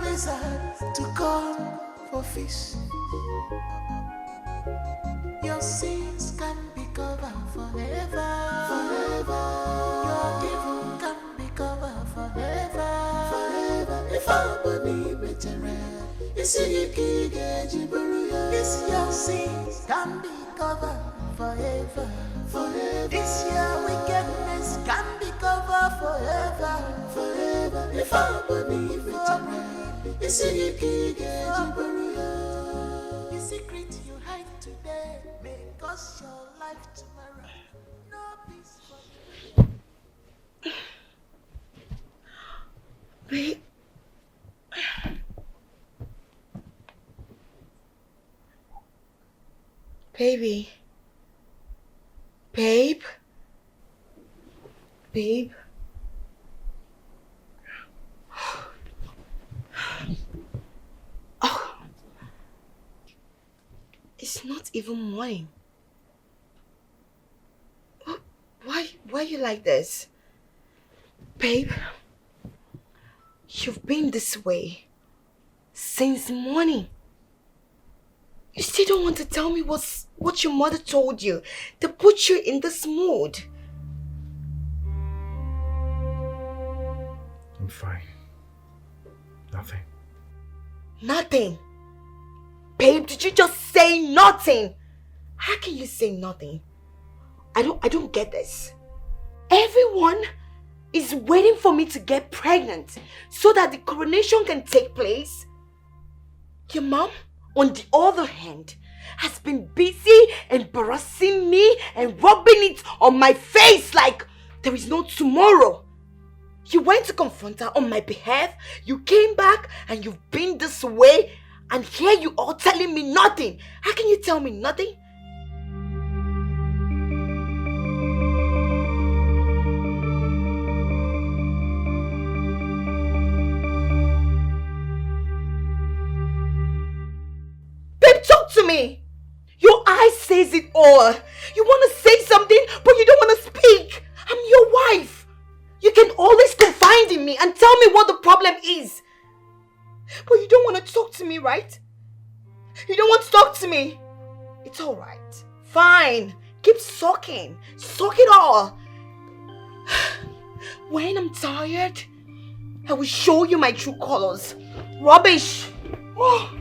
wizard to come for fish. Your sins can be covered forever. Forever. Your evil can be covered forever. Forever. If I believe it, it's your sins can be covered forever. Forever. This your wickedness can be covered forever. Forever. If I believe it, it's the secret you hide today may cost your life tomorrow. No peace for you. Babe. Baby. Babe. Babe. Oh. It's not even morning. Why are you like this? Babe, you've been this way since morning. You still don't want to tell me what your mother told you to put you in this mood. I'm fine. Nothing. Nothing? Babe, did you just say nothing? How can you say nothing? I don't get this. Everyone is waiting for me to get pregnant so that the coronation can take place. Your mom, on the other hand, has been busy embarrassing me and rubbing it on my face like there is no tomorrow. You went to confront her on my behalf, you came back and you've been this way, and here you are telling me nothing. How can you tell me nothing? Babe, talk to me. Your eyes says it all. You want to say something, but you don't want to speak. I'm your wife. You can always confide in me and tell me what the problem is. But you don't want to talk to me, right? You don't want to talk to me. It's alright. Fine. Keep sulking. Suck it all. When I'm tired, I will show you my true colors. Rubbish. Oh,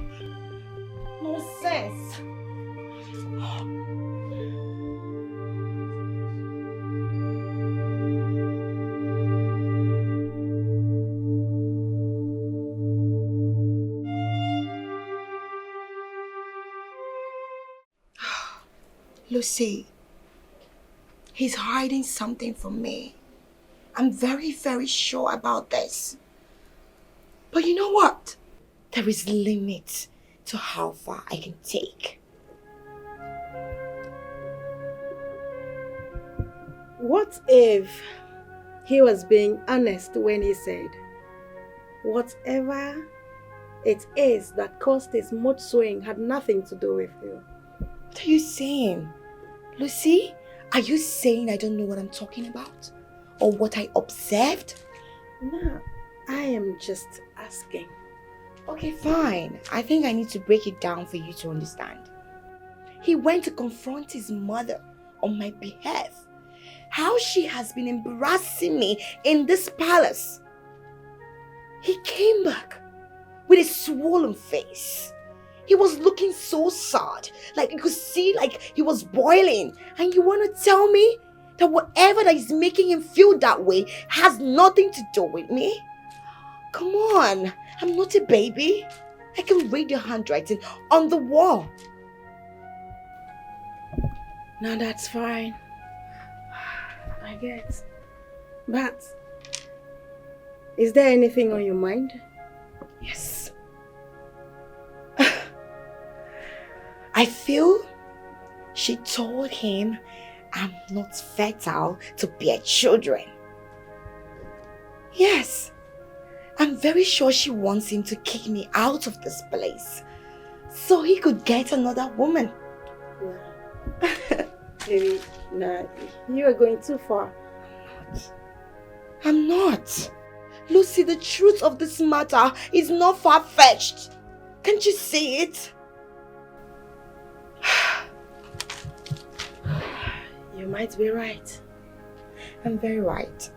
nonsense. Lucy, he's hiding something from me. I'm very, very sure about this. But you know what? There is limit to how far I can take. What if he was being honest when he said, whatever it is that caused his mood swing had nothing to do with you? What are you saying? Lucy, are you saying I don't know what I'm talking about? Or what I observed? No, I am just asking. Okay, fine. I think I need to break it down for you to understand. He went to confront his mother on my behalf. How she has been embarrassing me in this palace. He came back with a swollen face. He was looking so sad, like you could see like he was boiling. And you want to tell me that whatever that is making him feel that way has nothing to do with me? Come on, I'm not a baby. I can read your handwriting on the wall. No, that's fine. I get. But, is there anything on your mind? Yes. I feel she told him I'm not fertile to bear children. Yes. I'm very sure she wants him to kick me out of this place so he could get another woman. Baby, no, you are going too far. I'm not. Lucy, the truth of this matter is not far-fetched. Can't you see it? You might be right. I'm very right.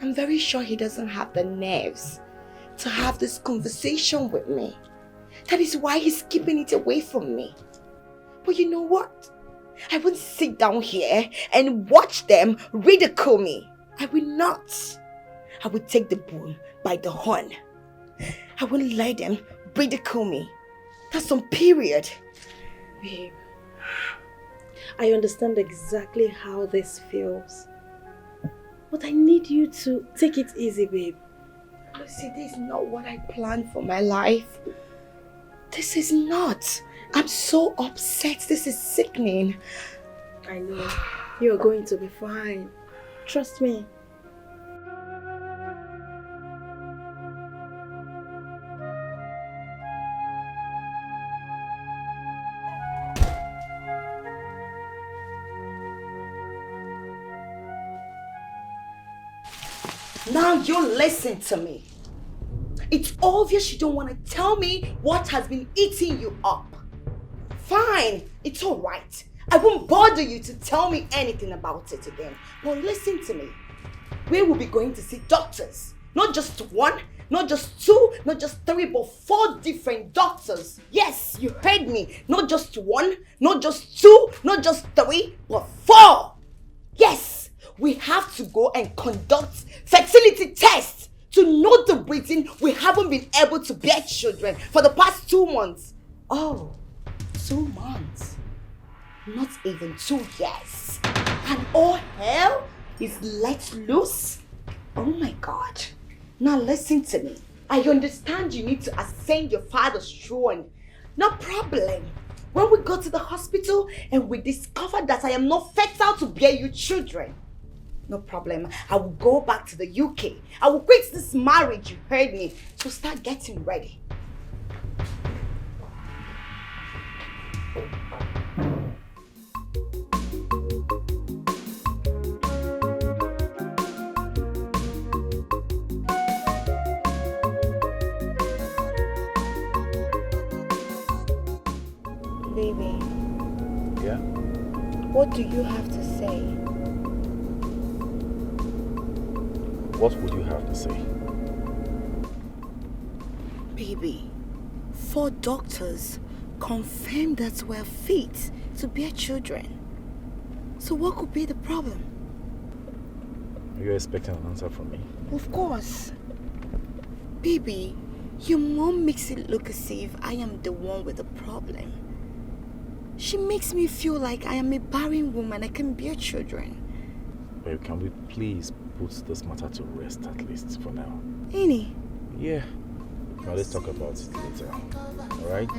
I'm very sure he doesn't have the nerves to have this conversation with me. That is why he's keeping it away from me. But you know what? I won't sit down here and watch them ridicule me. I will not. I will take the bull by the horn. I won't let them ridicule me. That's on period. Babe, I understand exactly how this feels. But I need you to take it easy, babe. Lucy, this is not what I planned for my life. This is not. I'm so upset. This is sickening. I know. You're going to be fine. Trust me. Now you listen to me. It's obvious you don't want to tell me what has been eating you up. Fine, it's alright. I won't bother you to tell me anything about it again. But listen to me. We will be going to see doctors. Not just one, not just two, not just three, but 4 different doctors. Yes, you heard me. Not just one, not just two, not just 3, but 4. Yes, we have to go and conduct fertility tests to know the reason we haven't been able to bear children for the past 2 months. Oh, 2 months. Not even 2 years. And all hell is let loose? Oh my God. Now listen to me. I understand you need to ascend your father's throne. No problem. When we go to the hospital and we discover that I am not fertile to bear you children, no problem. I will go back to the UK. I will quit this marriage, you heard me, to start getting ready. Baby. Yeah? What do you have to say? What would you have to say? Baby, 4 doctors confirmed that we're fit to bear children. So what could be the problem? Are you expecting an answer from me? Of course. Baby, your mom makes it look as if I am the one with the problem. She makes me feel like I am a barren woman. I can bear children. Babe, can we please put this matter to rest at least for now? Annie? Yeah. Now let's talk about it later. Alright?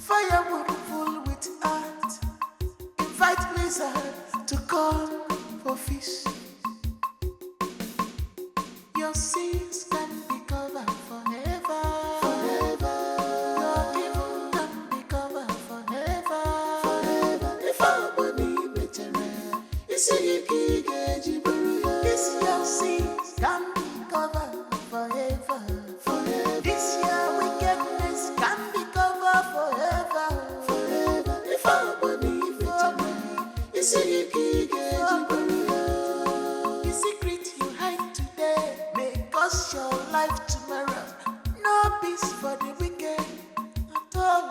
Fire would full Your sins can be covered forever. Forever. Your evil can be covered forever. Forever. If I believe it, you see you can't get you. This your sins can be covered forever. Forever. This your wickedness can be covered forever. Forever. If I believe it, you see you can't get you. The secret you hide today may cost your life tomorrow. No peace for the wicked at all.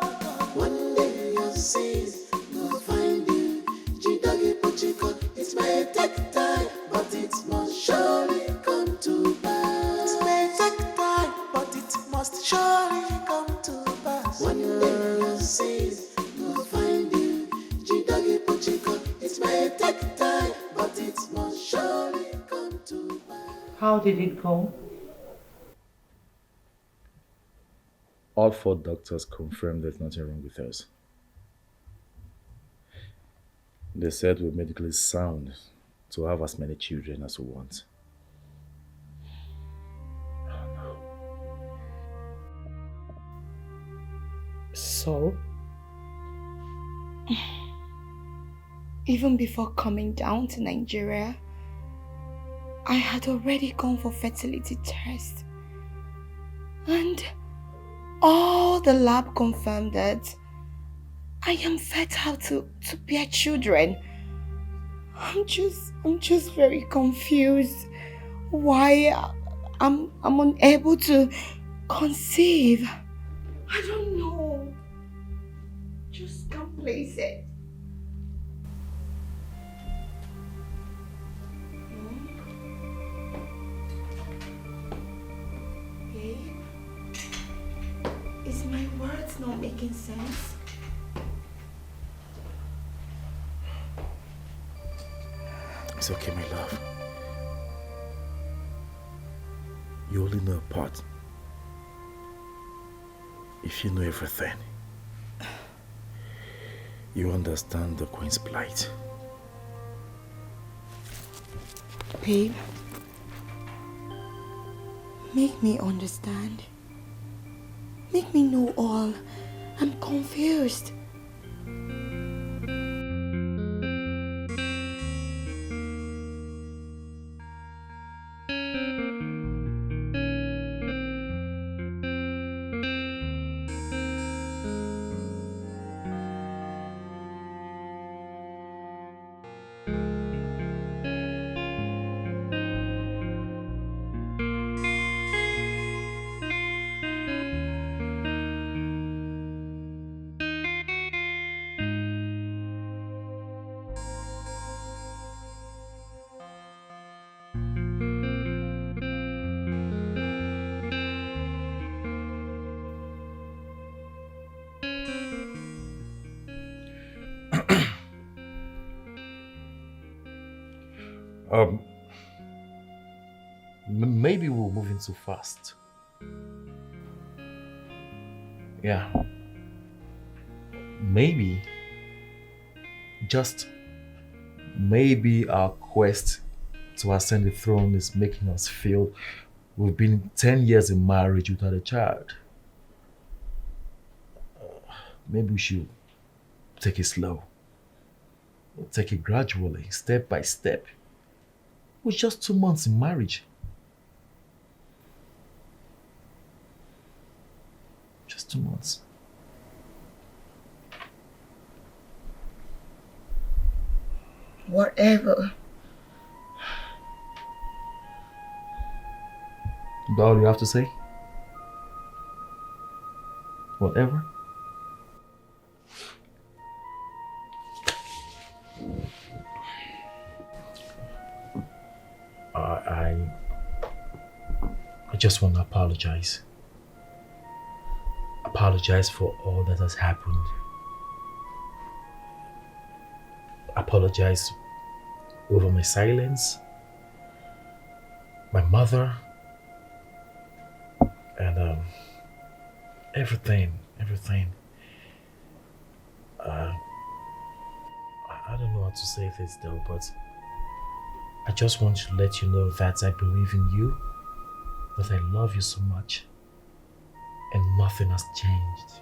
One day your sins will find you. Jidagi Pochiko, it may take time, but it must surely come to pass. It may take time, but it must surely come to pass. One day your sins will find you. Jidagi Pochiko, it may take time, but it must surely come to pass. How did it go? All 4 doctors confirmed there's nothing wrong with us. They said we're medically sound to have as many children as we want. So? Even before coming down to Nigeria, I had already gone for fertility tests. And all the lab confirmed that I am fertile to bear children. I'm just very confused why I'm unable to conceive. I don't know. Just can't place it. Babe, is my words not making sense? It's okay, my love. You only know a part. If you know everything, you understand the Queen's plight. Babe, make me understand. Make me know all. I'm confused. Maybe we're moving too fast. Yeah. Maybe, just maybe our quest to ascend the throne is making us feel we've been 10 years in marriage without a child. Maybe we should take it slow. Take it gradually, step by step. We're just 2 months in marriage. Just 2 months. Whatever. Is that all you have to say? Whatever? I just want to apologize. Apologize for all that has happened. Apologize over my silence, my mother, and everything. I don't know how to say this though, but I just want to let you know that I believe in you that I love you so much and nothing has changed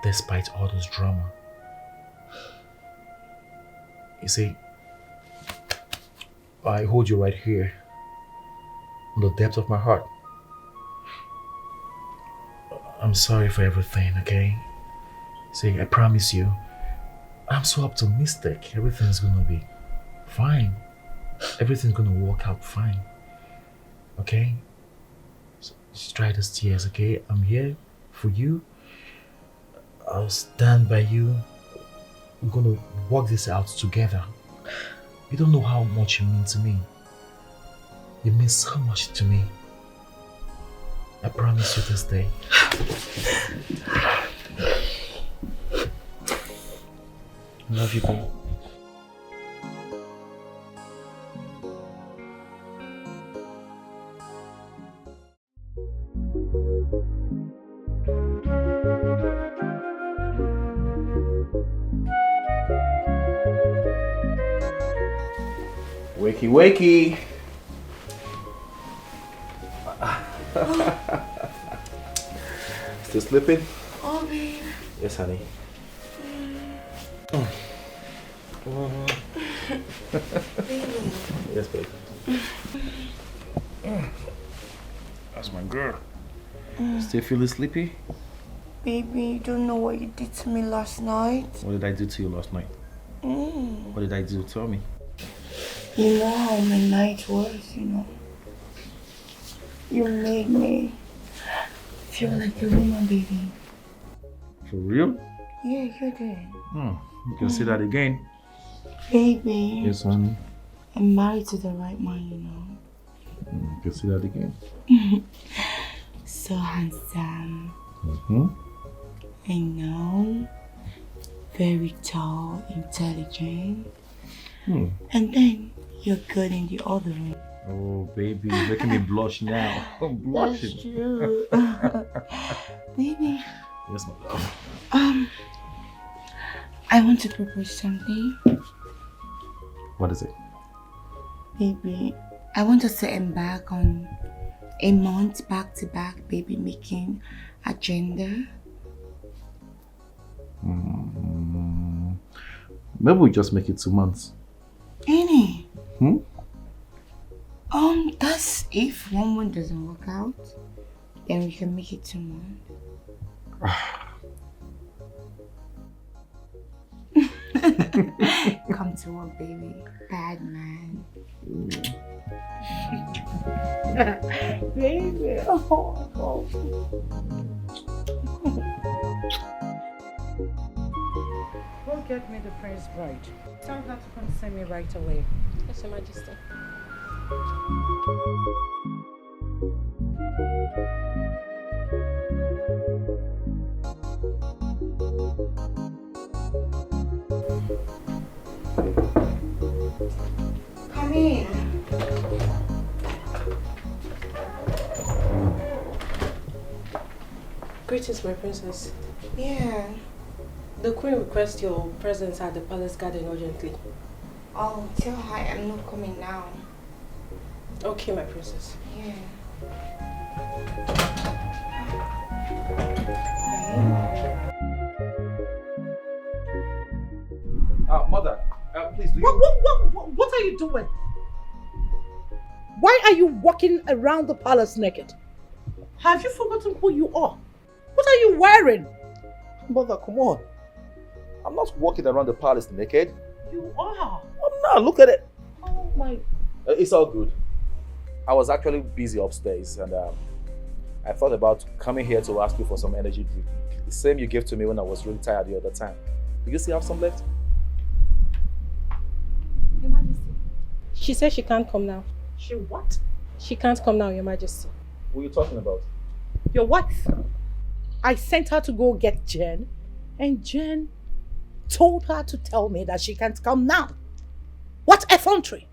despite all this drama. You see, I hold you right here in the depth of my heart. I'm sorry for everything, okay? See, I promise you, I'm so optimistic. Everything's gonna be fine. Everything's gonna work out fine. Okay? So just try these tears, okay? I'm here for you. I'll stand by you. We're gonna work this out together. You don't know how much you mean to me. You mean so much to me. I promise you this day. I love you, babe. Wakey, wakey. Still sleeping? Oh, babe. Yes, honey. Baby. Yes, babe. That's my girl. Still feeling sleepy? Baby, you don't know what you did to me last night. What did I do to you last night? What did I do? Tell me. You know how my night was, you know. You made me feel like a woman, baby. For real? Yeah, you did. You can say that again. Baby. Yes, honey. I'm married to the right man, you know. You can say that again. So handsome. Mm-hmm. I know. Very tall, intelligent. And then you're good in the other room. Oh, baby, you're making me blush now. I'm blushing. That's true. Baby. Yes, my love. I want to propose something. What is it? Baby, I want us to embark on a month back-to-back baby making agenda. Maybe we just make it 2 months. Any? That's if 1 month doesn't work out, then we can make it 2 months. Come to one, baby. Bad man. Baby. Oh. Go get me the prince bride. Tell her to come see me right away. Yes, Your Majesty. Come in. Greetings, my princess. Yeah. The queen requests your presence at the palace garden urgently. Oh, tell her I'm not coming now. Okay, my princess. Yeah. Mother, please do you... What are you doing? Why are you walking around the palace naked? Have you forgotten who you are? What are you wearing? Mother, come on. I'm not walking around the palace naked. You are. I'm not. Look at it. Oh my. It's all good. I was actually busy upstairs and I thought about coming here to ask you for some energy drink. The same you gave to me when I was really tired the other time. Do you still have some left? Your Majesty. She says she can't come now. She what? She can't come now, Your Majesty. What are you talking about? Your wife. I sent her to go get Jen, and Jen told her to tell me that she can't come now. What effrontery!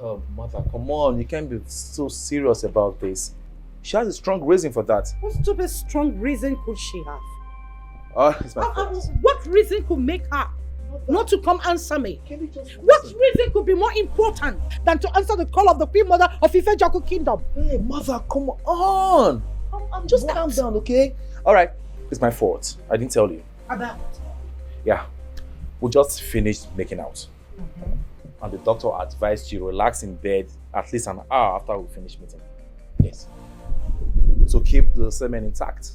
Oh, Mother, come on. You can't be so serious about this. She has a strong reason for that. What stupid strong reason could she have? It's my fault. What reason could make her not to come answer me. Can you just What reason could be more important than to answer the call of the Queen Mother of Ife Jaku Kingdom? Hey, mother, come on. Just calm down, okay? Alright, it's my fault. I didn't tell you. About? Yeah, we just finished making out. And the doctor advised you relax in bed at least an hour after we finish meeting. Yes. So keep the semen intact.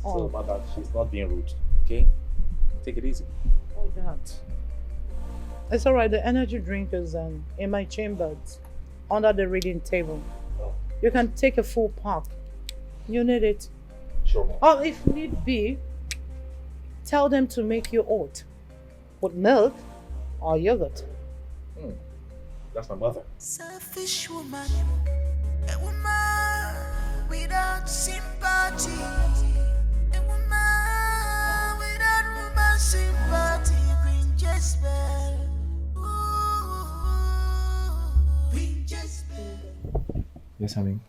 So about that, she's not being rude, okay? Take it easy. Oh, God. It's alright, the energy drink is in my chambers, under the reading table. You can take a full pack. You need it. Sure, Mom. Or if need be, tell them to make you oat with milk or yogurt. That's my mother. Selfish woman, a woman without sympathy, a woman without woman sympathy, Queen Jezebel, Queen Jezebel. Yes, honey.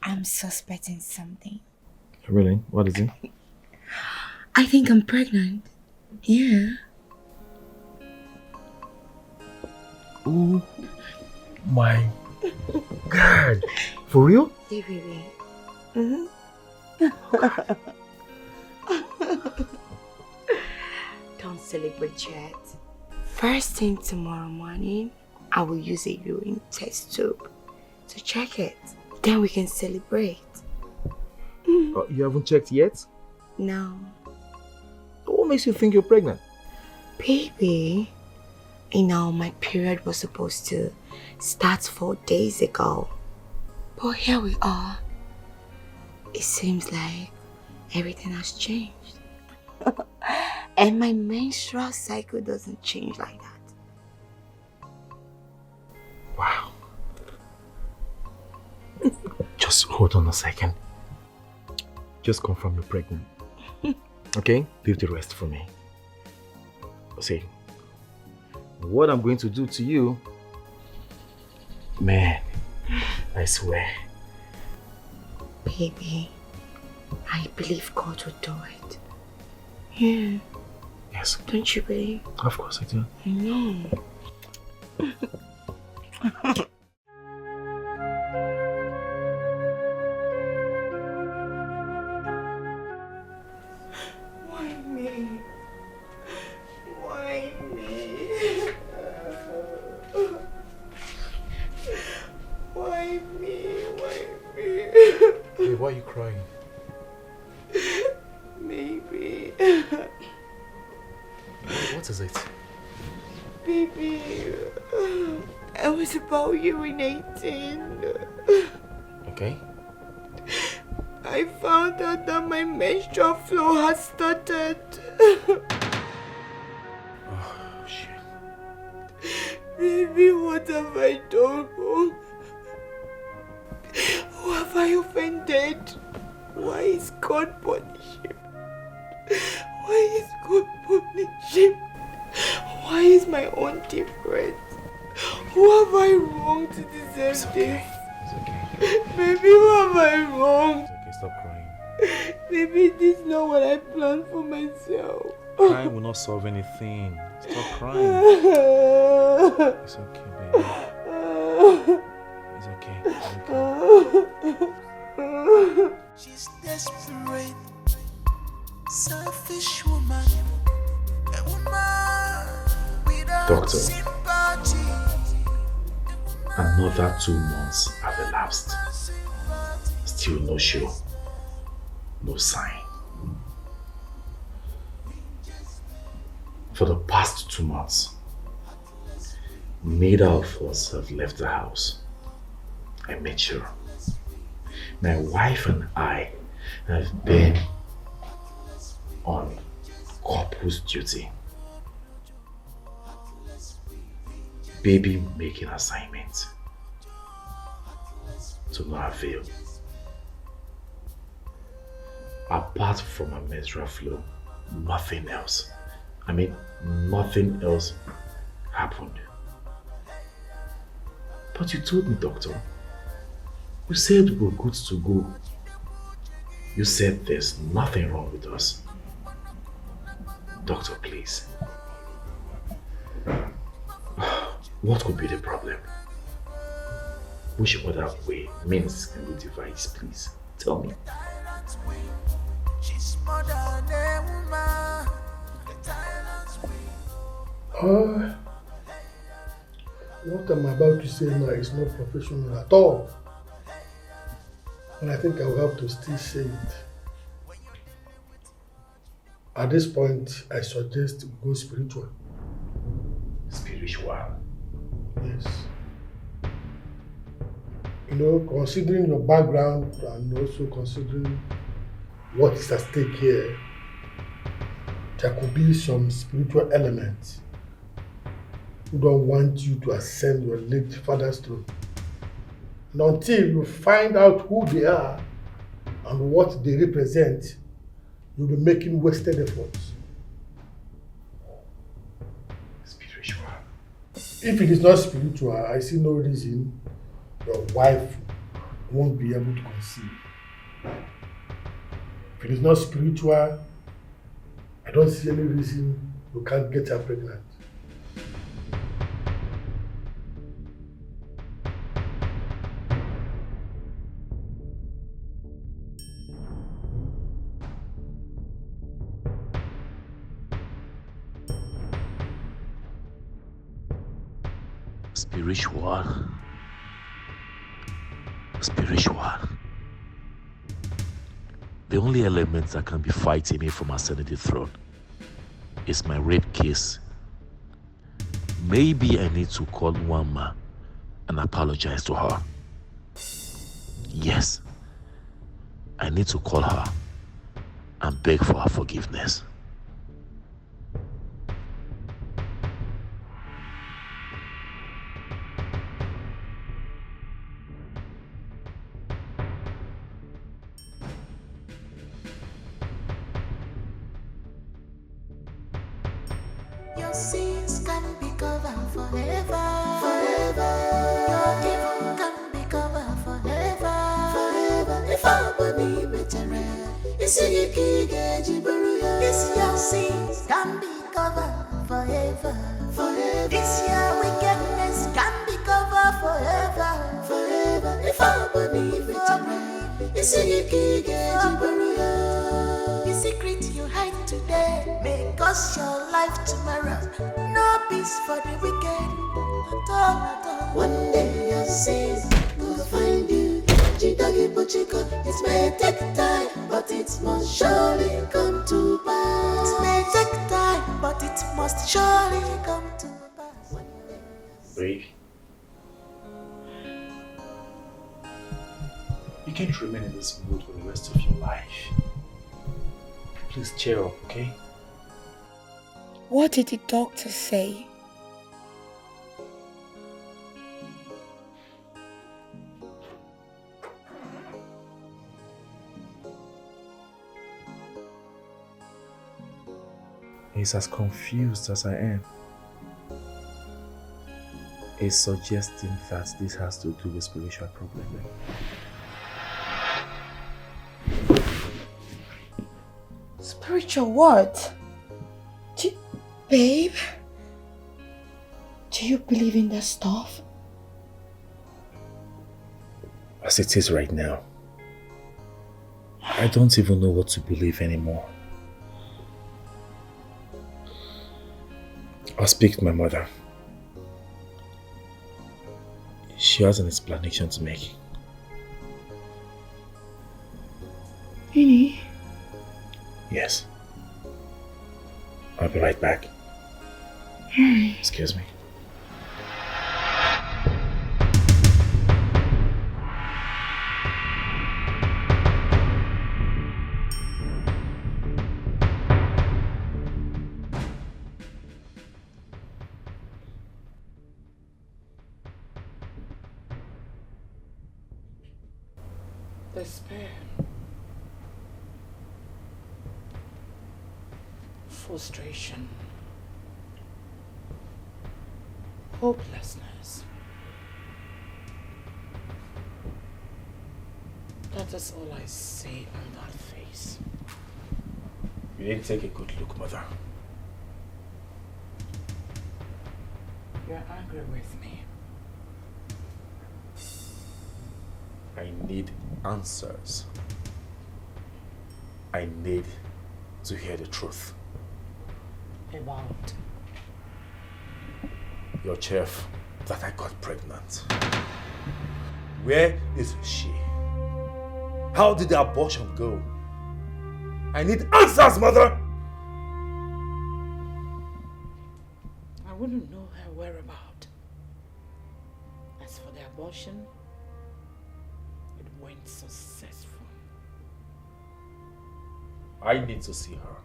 I'm suspecting something. Really? What is it? I think I'm pregnant. Yeah. Oh my God. For real? Yeah, baby. Don't celebrate yet. First thing tomorrow morning, I will use a urine test tube to check it. Then we can celebrate. You haven't checked yet? No. What makes you think you're pregnant? Baby, you know, my period was supposed to start 4 days ago. But here we are. It seems like everything has changed. And my menstrual cycle doesn't change like that. Wow. Just hold on a second. Just confirm you're pregnant. Okay? Leave the rest for me. See, what I'm going to do to you, man, I swear. Baby, I believe God will do it. Yeah. Yes. Don't you believe? Of course I do. I know. Why me? Why me? Why me? Why me? Hey, why are you crying? Maybe. What is it? Baby, I was about urinating. Okay. I found out that my menstrual flow has started. Oh, shit. Baby, what have I done wrong? Who have I offended? Why is God punishing? Why is God punishing? Why is my own different? Who have I wronged to deserve It's okay. this? It's okay. Baby, who have I wronged? It's okay, stop crying. Baby, this is not what I planned for myself. Crying will not solve anything. Stop crying. It's okay, baby. It's okay. It's okay. She's desperate, selfish woman, a woman without Doctor. sympathy. Another 2 months have elapsed. Still no show. No sign. For the past 2 months, neither of us have left the house. I made sure. My wife and I have been on couples duty. Baby making assignments to no avail. Apart from a menstrual flow, nothing else. I mean, nothing else happened. But you told me, doctor. You said we're good to go. You said there's nothing wrong with us. Doctor, please. What could be the problem? Which other way, means can we devise, please? Tell me. She's more than a woman. What I'm about to say now is not professional at all. And I think I will have to still say it. At this point, I suggest we go spiritual. Spiritual? Yes. You know, considering your background and also considering what is at stake here, there could be some spiritual elements who don't want you to ascend your late father's throne. And until you find out who they are and what they represent, you'll be making wasted efforts. Spiritual? If it is not spiritual, I see no reason your wife won't be able to conceive. If it is not spiritual, I don't see any reason you can't get her pregnant. Spiritual? Spiritual? The only element that can be fighting me from ascending the throne is my rape case. Maybe I need to call Wama and apologize to her. Yes, I need to call her and beg for her forgiveness. Your sins can be covered forever, forever. Your evil can be covered forever, forever. If I believe it, you see you can't get your sins can be covered forever, forever. This your wickedness can be covered forever, forever. If I believe it, you see you can't get the secret you hide today may cost your life tomorrow. No peace for the wicked. One day your sins will find you. Jidagi Bochiko, it may take time, but it must surely come to pass. It may take time, but it must surely come to pass. Babe, you can't remain in this mood for the rest of your life. Please cheer up, okay? What did the doctor say? He's as confused as I am. He's suggesting that this has to do with spiritual problem. Spiritual what? Babe? Do you believe in that stuff? As it is right now, I don't even know what to believe anymore. I'll speak to my mother. She has an explanation to make. Really? Yes. I'll be right back. Excuse me. Despair. Frustration. Hopelessness. That is all I see on that face. You didn't take a good look, Mother. You're angry with me. I need answers. I need to hear the truth. About? Your chef, that I got pregnant. Where is she? How did the abortion go? I need answers, mother! I wouldn't know her whereabouts. As for the abortion, it went successful. I need to see her.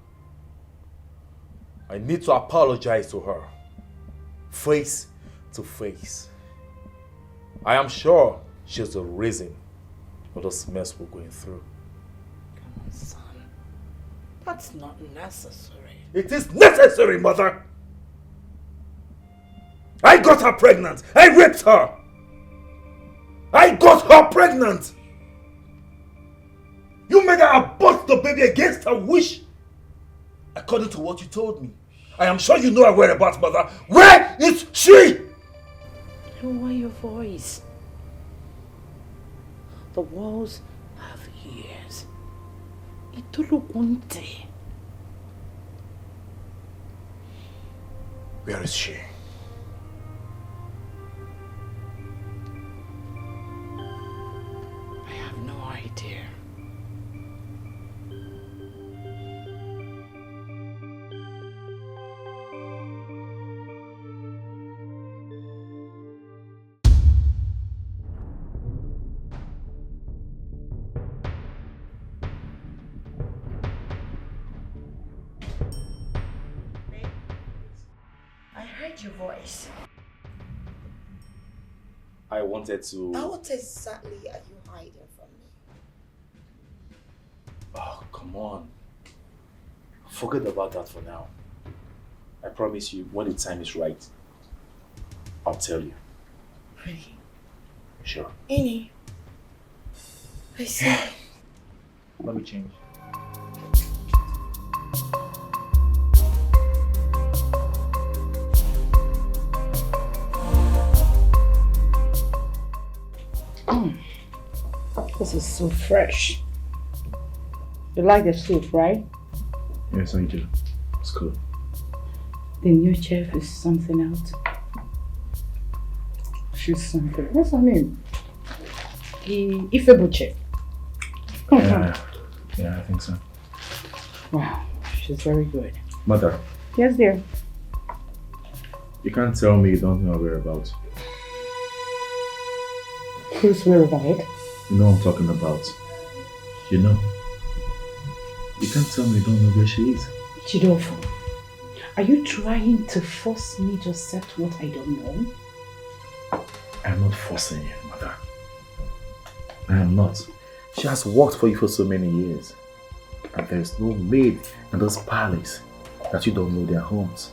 I need to apologize to her. Face to face. I am sure she's the reason for this mess we're going through. Come on, son. That's not necessary. It is necessary, mother! I got her pregnant! I raped her! I got her pregnant! You made her abort the baby against her wish! According to what you told me. I am sure you know her whereabouts, mother. Where is she? Lower your voice. The walls have ears. Itulugunte. Where is she? I have no idea. Your voice. I wanted to... What exactly are you hiding from me? Oh, come on. Forget about that for now. I promise you, when the time is right, I'll tell you. Really? Sure. Annie. I see. Let me change. This is so fresh. You like the soup, right? Yes, I do. It's cool. The new chef is something else. She's something. What's her name? Ifebuche. Yeah, I think so. Wow, she's very good. Mother. Yes, dear. You can't tell me you don't know her whereabouts. Who's whereabouts? You know what I'm talking about. You know. You can't tell me you don't know where she is. Chidofo, are you trying to force me to accept what I don't know? I'm not forcing you, mother. I am not. She has worked for you for so many years. And there is no maid in this palace that you don't know their homes.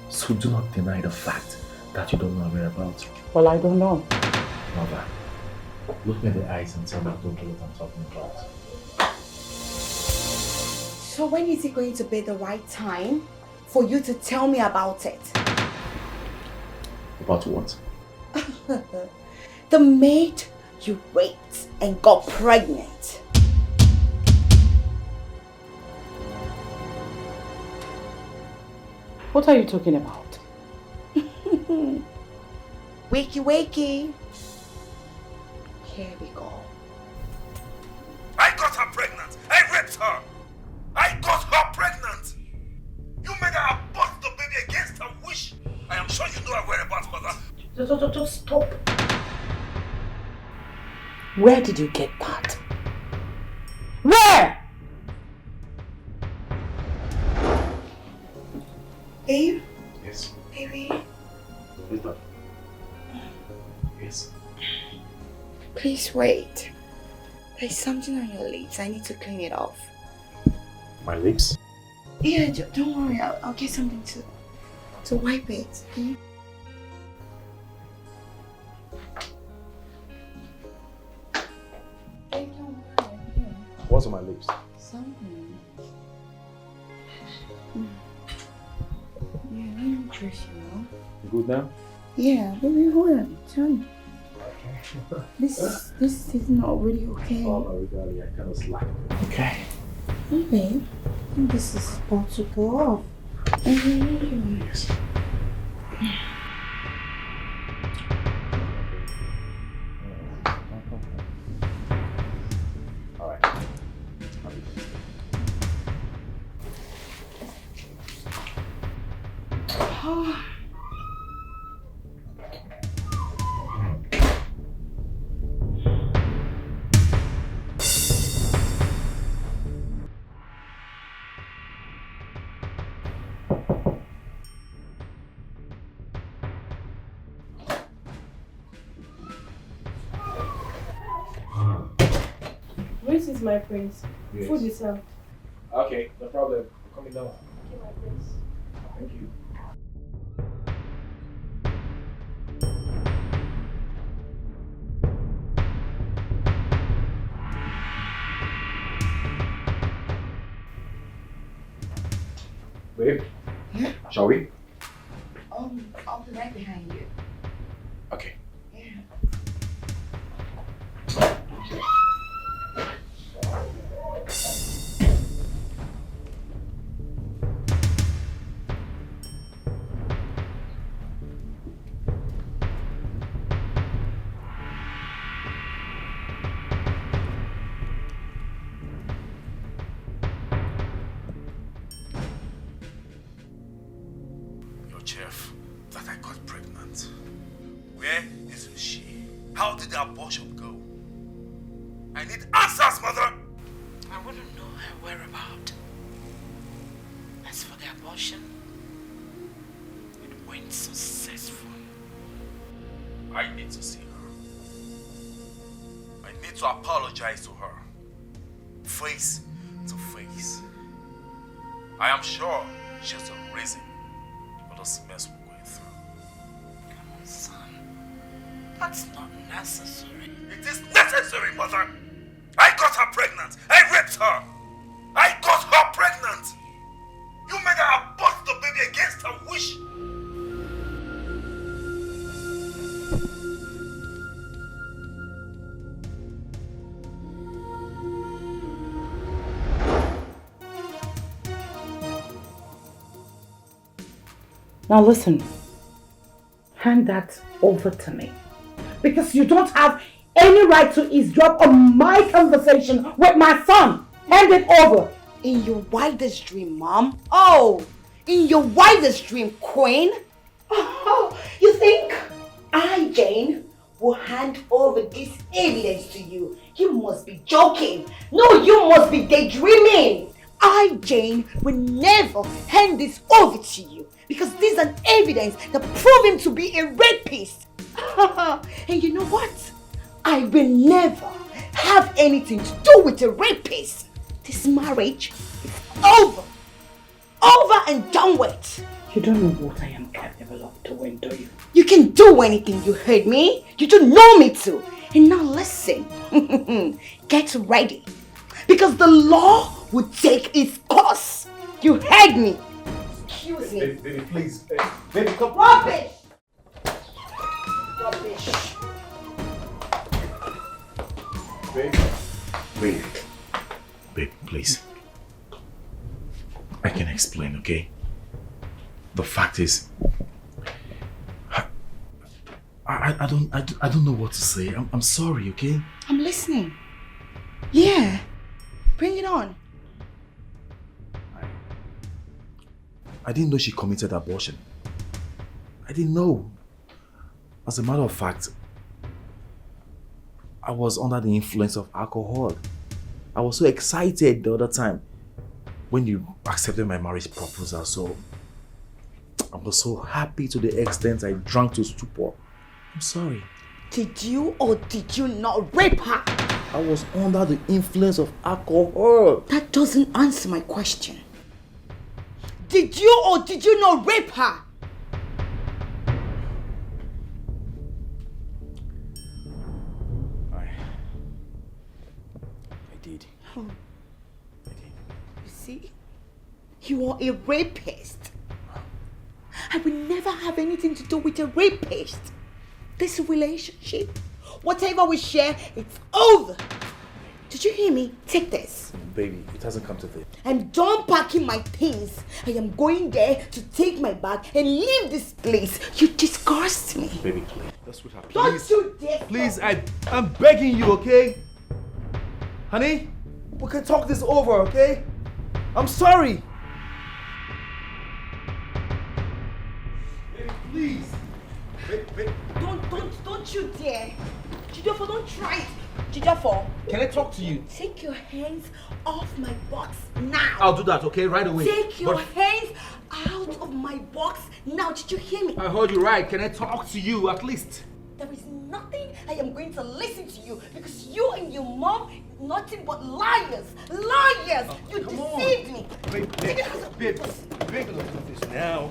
So do not deny the fact that you don't know her whereabouts. Well, I don't know. Mother, look me in the eyes and tell me I don't know what I'm talking about. So when is it going to be the right time for you to tell me about it? About what? The maid you raped and got pregnant. What are you talking about? Wakey wakey. Here we go. I got her pregnant! I raped her! I got her pregnant! You made her abort the baby against her wish! I am sure you know her whereabouts, mother. Just stop. Where did you get that? Where? Babe? Yes. Baby? Later. Yes. Please wait. There's something on your lips. I need to clean it off. My lips? Yeah, don't worry. I'll get something to wipe it. Okay? Babe, don't worry. Yeah. What's on my lips? Something. Yeah, let me mattress, you know. You good now? Yeah, baby, hold on. Tell me. This is not really okay. Oh, my darling, I cannot slack. Okay. Hey, babe. I think this is about to go off. Yes. All right. This is my prince. Yes. Food is served. Okay, no problem. I'm coming down. Thank you, my prince. Thank you. Babe, shall we? I'll be right behind you. Okay. Yeah. Your chef, that I got pregnant. Where is she? How did the abortion go? I need answers, mother! I wouldn't know her whereabouts. As for the abortion, it went successful. I need to see her. I need to apologize to her. Face to face. I am sure she's the reason for this mess we're going through. Come on, son. That's not necessary. It is necessary, mother! I got her pregnant! I raped her! I got her pregnant! You made her abort the baby against her wish! Now listen, hand that over to me. Because you don't have any right to eavesdrop on my conversation with my son. Hand it over. In your wildest dream, Mom. Oh, in your wildest dream, Queen. Oh, you think I, Jane, will hand over this evidence to you? You must be joking. No, you must be daydreaming. I, Jane, will never hand this over to you because this is an evidence that proves him to be a rapist. And you know what? I will never have anything to do with a rapist. This marriage is over. Over and done with. You don't know what I am capable of doing, do you? You can do anything, you heard me? You don't know me to. And now listen. Get ready. Because the law will take its course. You heard me. Excuse me. Baby, please. Baby, come. Rubbish! Rubbish. Babe, please. I can explain, okay? The fact is, I don't know what to say. I'm sorry, okay? I'm listening. Yeah. Bring it on. I didn't know she committed abortion. I didn't know. As a matter of fact, I was under the influence of alcohol. I was so excited the other time when you accepted my marriage proposal. So I was so happy to the extent I drank to stupor. I'm sorry. Did you or did you not rape her? I was under the influence of alcohol. That doesn't answer my question. Did you or did you not rape her? I did. I did. You see? You are a rapist. I will never have anything to do with a rapist. This relationship, whatever we share, it's over. Did you hear me? Take this. Baby, it hasn't come to this. I'm done packing my things. I am going there to take my bag and leave this place. You disgust me. Baby, please. That's what happened. Don't you dare. Please, I'm begging you, okay? Honey, we can talk this over, okay? I'm sorry. Baby, please. Baby. Don't you dare. Jidofo, don't try it. Jidofo. Can I talk to you? Take your hands off my box now. I'll do that, okay? Right away. Take your hands out of my box now. Did you hear me? I heard you right. Can I talk to you at least? There is nothing I am going to listen to you because you and your mom, nothing but liars. Liars! You deceived me. Babe, don't do this now.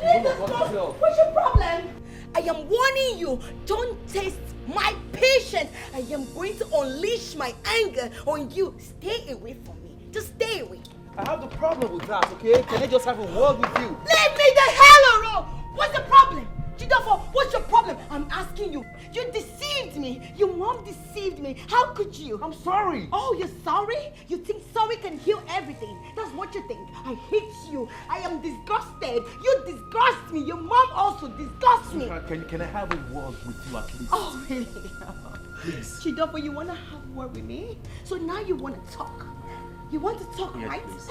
Let us go. What's your problem? I am warning you. Don't taste my patience. I am going to unleash my anger on you. Stay away from me. Just stay away. I have the problem with that, okay? Can I just have a word with you? Leave me the hell alone! What's the problem? Jidofo, what's your problem? I'm asking you. You deceived me. Your mom deceived me. How could you? I'm sorry. Oh, you're sorry? You think sorry can heal everything? That's what you think. I hate you. I am disgusted. You disgust me. Your mom also disgusts me. Can I have a word with you at least? Oh, really? Please. Chidofo, you want to have a word with me? So now you want to talk. You want to talk, Yes, right? please.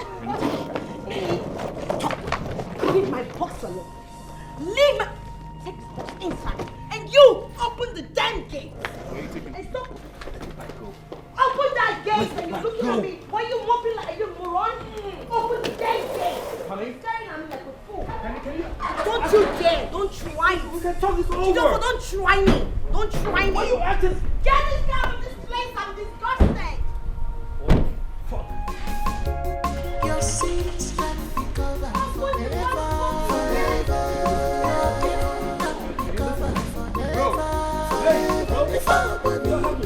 Talk. Leave my box alone. Leave my... Take this box inside. And you open the damn gate. And stop. Open that gate and you're looking at me. Why are you mopping like a moron? Open the damn gate. Honey? Staring at me like a fool. Can you... Don't you dare. Don't try it. We can talk this over. Chidofo, don't try me. Don't try me. Why are you acting... Get this guy out of this place. I'm disgusted. Oh, fuck. Your sins can be covered forever.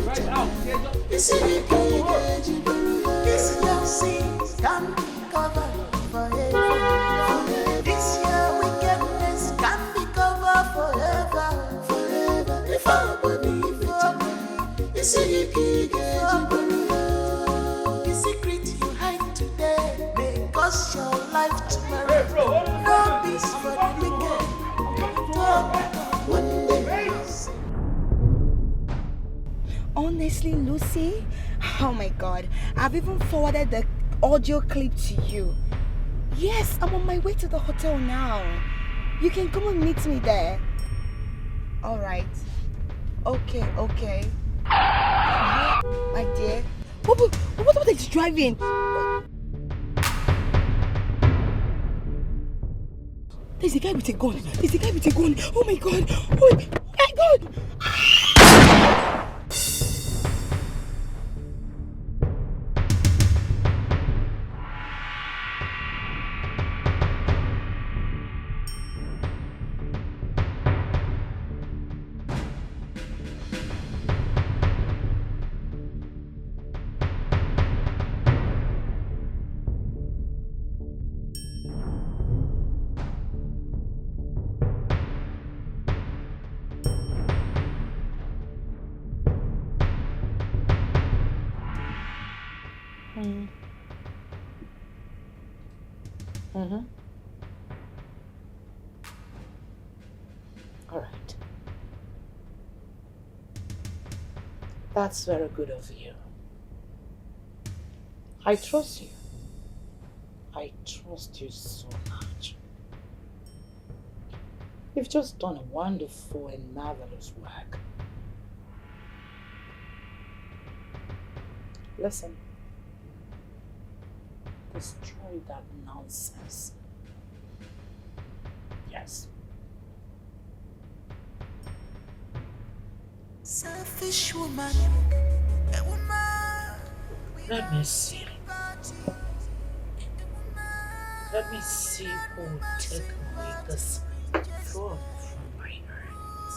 Right now. This your sins can be covered forever. This your wickedness can be covered forever. If I believe it, the secret you hide today may cost your life tomorrow. No peace for the wicked. One day. Honestly, Lucy, oh my God, I've even forwarded the audio clip to you. Yes, I'm on my way to the hotel now. You can come and meet me there. All right. Okay. Yeah, my dear. What is driving? There's a guy with a gun. Oh my God. Oh my God. All right. That's very good of you. I trust you. I trust you so much. You've just done a wonderful and marvelous work. Listen. Destroy that nonsense. Yes. Selfish woman, a woman. Let me see. Let me see who will take away this throne from my hands.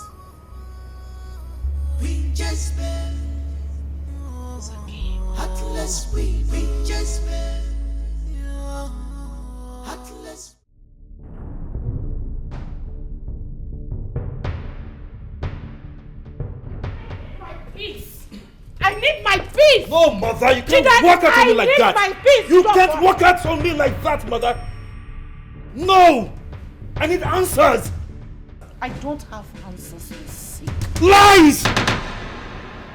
We just met. It's a game. Heartless, we just met. Heartless. peace. I need my peace. No, mother, you can't walk out on me like that. I need my peace. You can't walk out on me like that, mother. No! I need answers. I don't have answers to seek. Lies!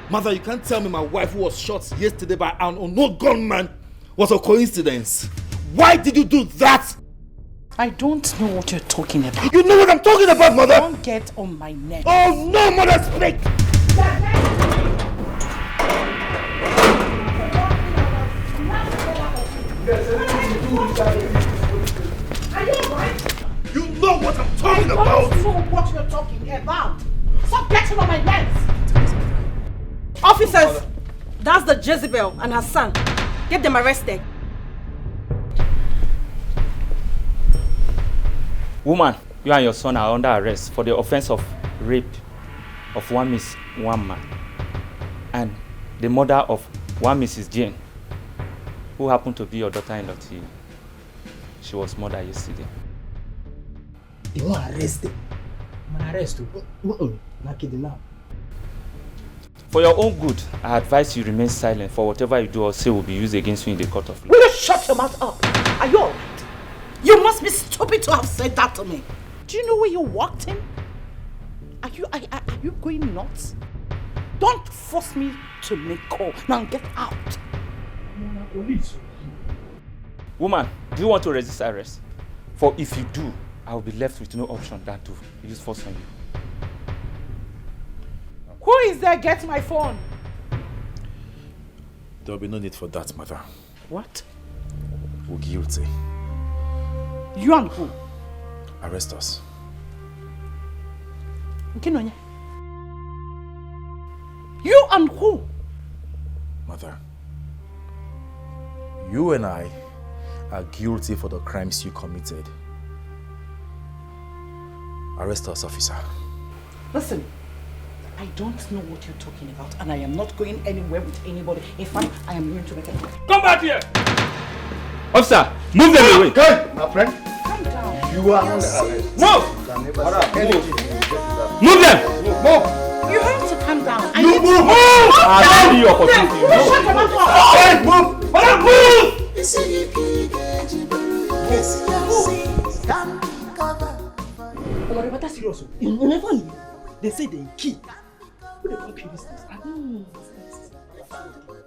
Mother, you can't tell me my wife who was shot yesterday by an unknown gunman was a coincidence. Why did you do that? I don't know what you're talking about. You know what I'm talking about, mother? Don't get on my neck. Oh no, mother, speak! Are you alright? You know what I'm talking I about! don't know what you're talking about. Stop getting on my nerves. Officers, that's the Jezebel and her son. Get them arrested. Woman, you and your son are under arrest for the offense of rape of one Miss One Man and the murder of one Mrs. Jane, who happened to be your daughter-in-law till she was murdered yesterday. You want arrested? Man, arrest you. Not kidding now. For your own good, I advise you remain silent, for whatever you do or say will be used against you in the court of law. Will you shut your mouth up? Are you alright? You must be stupid to have said that to me. Do you know where you walked in? Are you going nuts? Don't force me to make call. Now get out. Police. Woman, do you want to resist arrest? For if you do, I will be left with no option than to use force on you. Who is there? Get my phone. There will be no need for that, mother. What? We're guilty. You and who? Arrest us. Nkinonya. You and who? Mother, you and I are guilty for the crimes you committed. Arrest us, officer. Listen, I don't know what you're talking about, and I am not going anywhere with anybody. In fact, I am going to make a call. Come back here! Officer, move them away! Okay, my friend. Calm down. You are under arrest. Move! You can never say anything you get to that. Move them! Move! You have to calm down. You move! I'll give you opportunity. Shut your mouth up. Hey, move! Mother, move! But that's serious. You never knew. They say they kill. Who they call kill this thing? I don't know.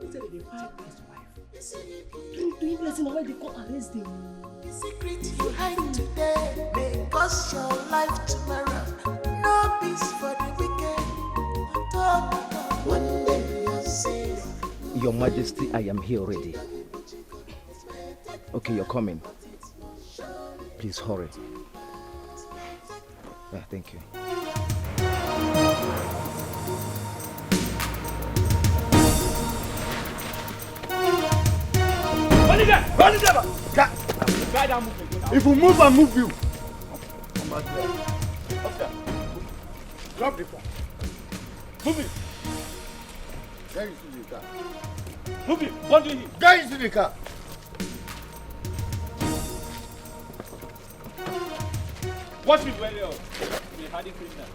They say they find his wife. Do you listen why they call arrest them? The secret you hide today may cost your life tomorrow. No peace for the wicked. Talk, one day you'll see. Your Majesty, I am here already. Okay, you're coming. Please hurry. Yeah, thank you. Run it down! If you move, I move you. Come back there. Officer, drop the car. Move it. Get into the car. Move it! What do you need? Get into the car. Watch it very well. You're hiding criminal.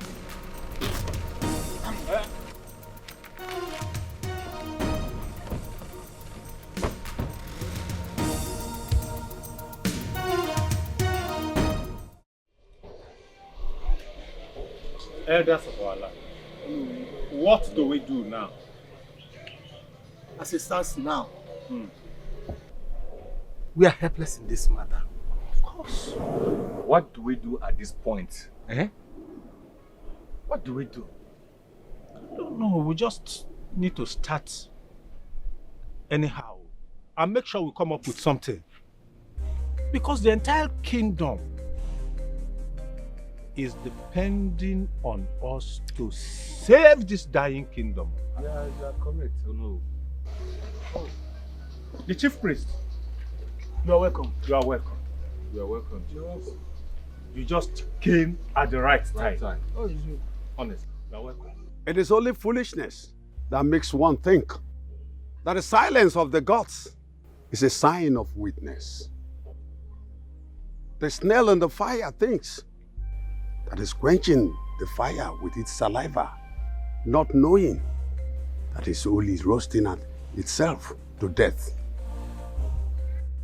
Elders of our land, what do we do now? As it stands now, we are helpless in this matter. Of course. What do we do at this point? What do we do? I don't know. We just need to start anyhow and make sure we come up with something. Because the entire kingdom is depending on us to save this dying kingdom. Yeah, you are correct. Oh, no. The chief priest, You are welcome. you are welcome. You are welcome. You just came at the right time. Oh, is it? Honest, you are welcome. It is only foolishness that makes one think that the silence of the gods is a sign of weakness. The snail in the fire thinks that is quenching the fire with its saliva, not knowing that his soul is roasting at itself to death.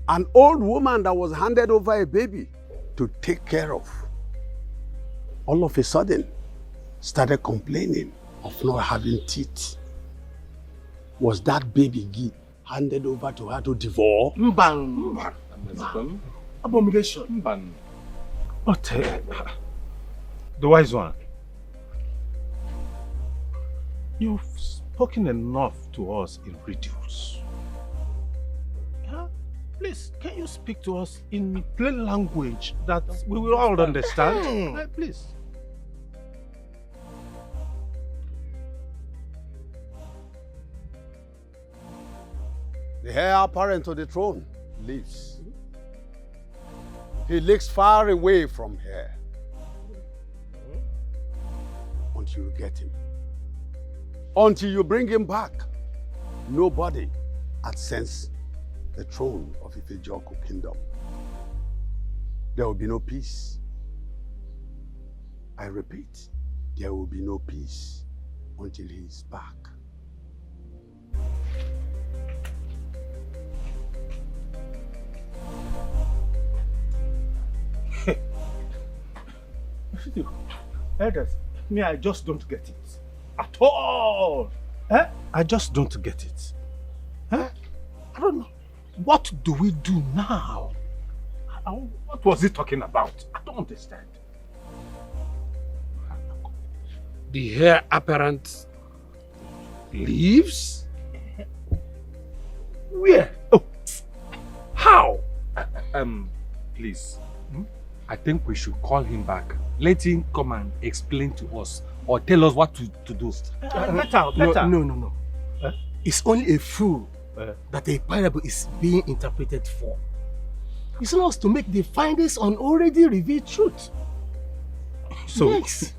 An old woman that was handed over a baby to take care of, all of a sudden started complaining of not having teeth. Was that baby handed over to her to devour? Mban. Abomination. Mban. But the wise one, you've spoken enough to us in riddles. Yeah? Please, can you speak to us in plain language that we will all understand? Please. The heir apparent to the throne lives. He lives far away from here. Until you get him. Until you bring him back, nobody ascends the throne of Ifejoku Kingdom. There will be no peace. I repeat, there will be no peace until he is back. Elders, me, I just don't get it. At all. I just don't get it. I don't know. What do we do now? What was he talking about? I don't understand. The heir apparent leaves? Where? Oh. How? Please. I think we should call him back. Let him come and explain to us or tell us what to do. Better. No. It's only a fool that a parable is being interpreted for. It's not to make the findings on already revealed truth. So, yes.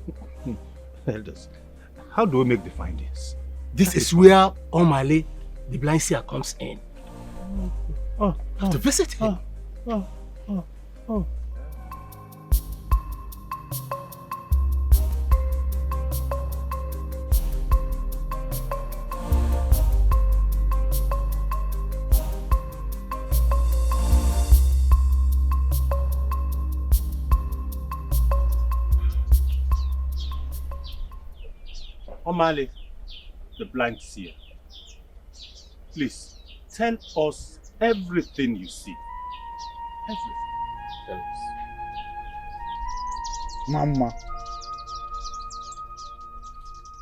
Elders, how do we make the findings? This is where Omale, the blind seer, comes in. To visit him. Omale, the blind seer, please tell us everything you see. Everything. Tell us.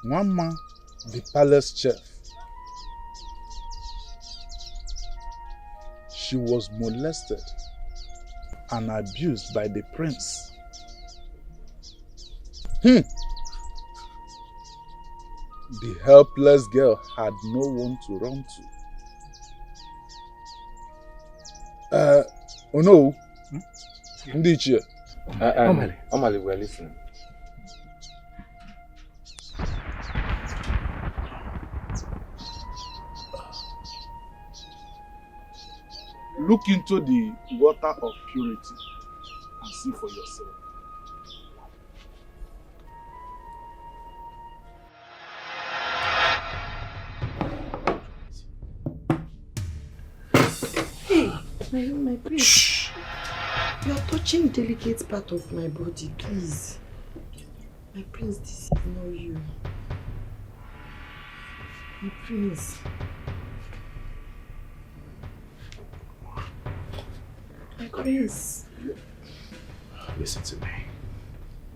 Mama, the palace chef. She was molested and abused by the prince. The helpless girl had no one to run to. Oh no. Ndiche. Omale, we are listening. Look into the water of purity and see for yourself. My prince. Shh. You're touching delicate part of my body, please. My prince, this is not you. My prince. My prince. Listen to me.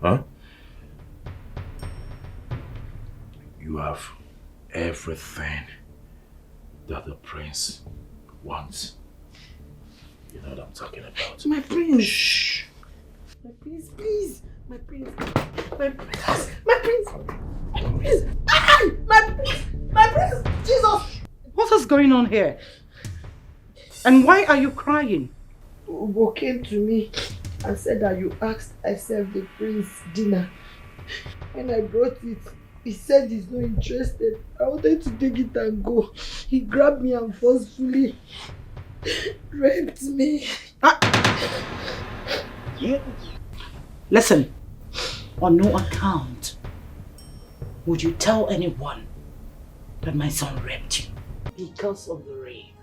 Huh? You have everything that the prince wants. You know what I'm talking about. My prince. Shh. My prince, please. My prince. My prince. My prince. My prince. My prince. My prince. Jesus. What is going on here? And why are you crying? Ugo came to me and said that you asked I serve the prince dinner. When I brought it, he said he's not interested. I wanted to take it and go. He grabbed me and forcefully raped me. Listen, on no account would you tell anyone that my son raped you because of the rape.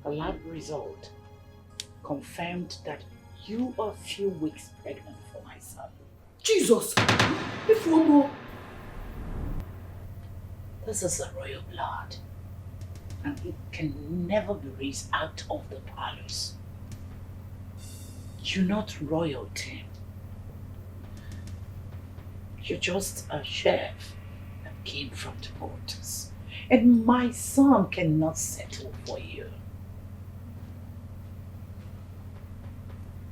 The lab result confirmed that you are a few weeks pregnant for my son. Jesus! If one more. This is a royal blood, and it can never be raised out of the palace. You're not royalty. You're just a chef that came from the waters. And my son cannot settle for you.